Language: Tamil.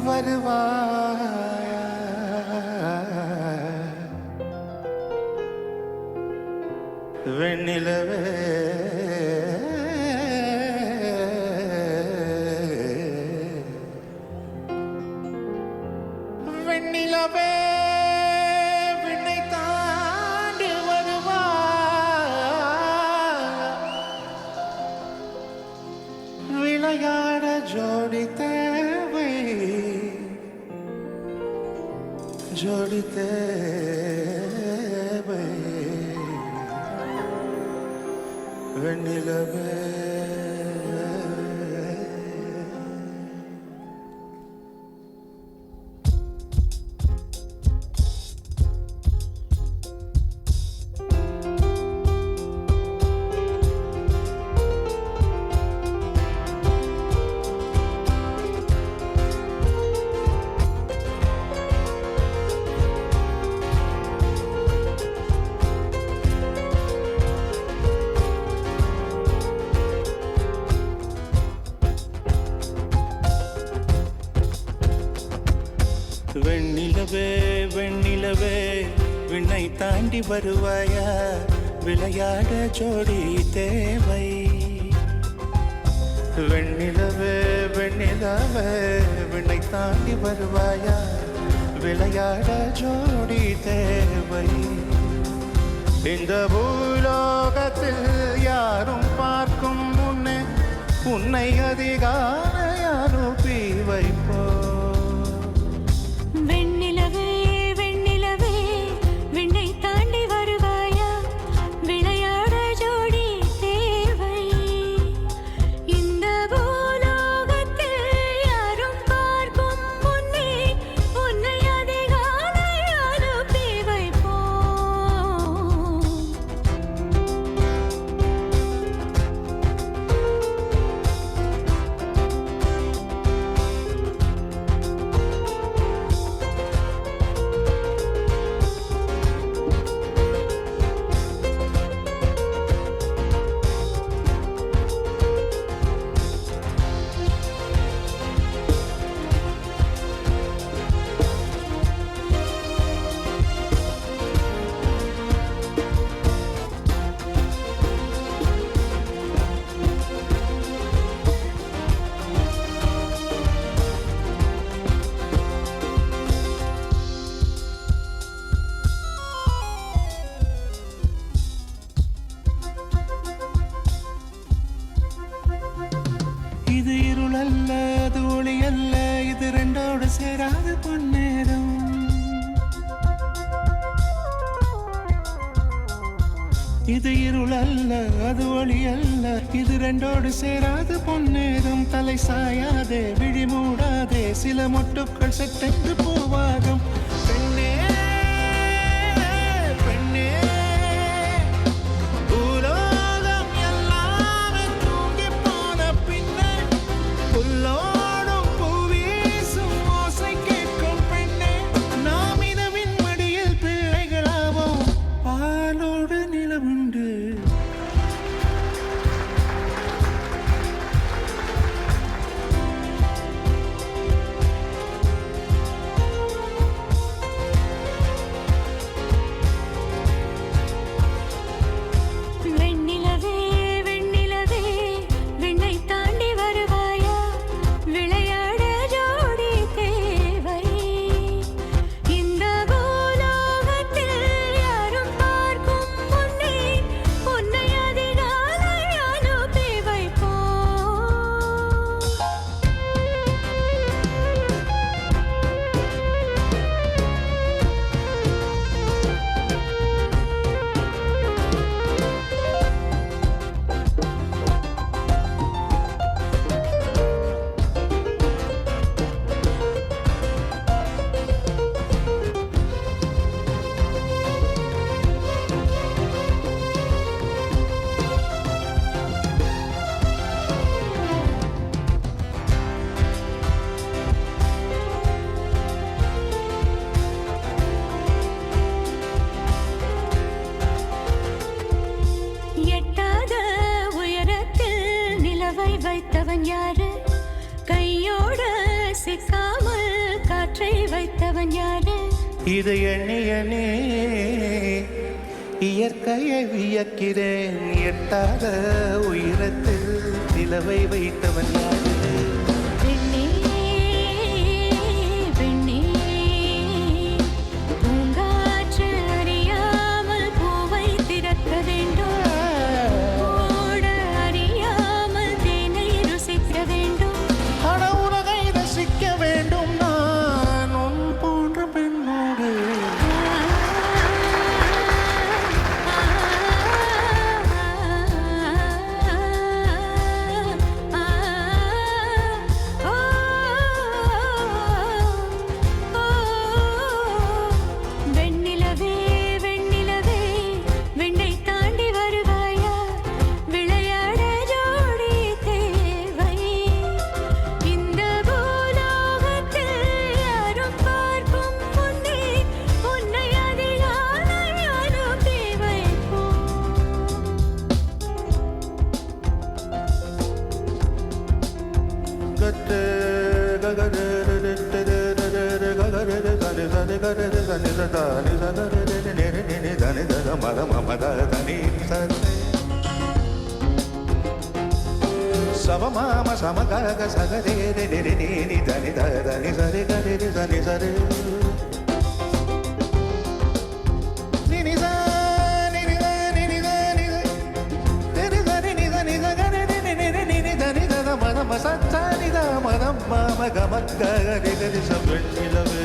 வருவாயா வெண்ணிலவே வெண்ணிலவே விண்ணை தாண்டி வருவாயா விளையாட ஜோடி தேவை ஜோடி தேவை வெண்ணிலவே வெண்ணிலவே வெண்ணிலவே விண்ணை தாண்டி வருவாயா விளையாட ஜோடி தேவை வெண்ணிலவே வெண்ணிலவே விண்ணை தாண்டி வருவாயா விளையாட ஜோடி தேவை இந்த பூலோகத்தில் யாரும் பார்க்கும் முன்னே உன்னை அதிகாலை அனுப்பி வைப்போ இது இருளல்ல அது ஒளி அல்ல இது ரெண்டோடு சேராது பொன்னேரம் இது இருளல்ல அது ஒளி அல்ல இது ரெண்டோடு சேராது பொன்னேரம் தலை சாயாதே விழி மூடாதே சில மொட்டுக்கள் செட்டென்று பூவாகும் பெண்ணே வைத்தவன் யாரு? இது எண்ணி எண்ணி இயற்கையை வியக்கிறேன். எட்டாத உயரத்தில் நிலவை வைத்தவன் யாரு? பெண்ணே, பெண்ணே, பூங்காற்று அறியாமல் பூவை திறக்க வேண்டும். ஓட அறியாமல் தேனை ருசிக்க வேண்டும். ஆனா உலகை ரசிக்க வேண்டும் நான் உன் போன்ற பெண்ணோடு. வெண்ணிலவே, வெண்ணிலவே, விண்ணை தாண்டி வருவாயா? விளையாட ஜோடி தேவை. இந்த பூலோகத்தில் யாரும் பார்க்கும் முன்னே உன்னை அதிகாலை அனுப்பி வைப்போம். సమమామ సమగగ సగరే రే రే రే ని దని దని సరి గరి రి దని సరి నిని సా నిని సా నిని సా నిని నిని సరి ని సని సగరే ని ని ని ని దని దద మద మస సని ద మద మమ గమ గరి గరి స వెண்ணிலவே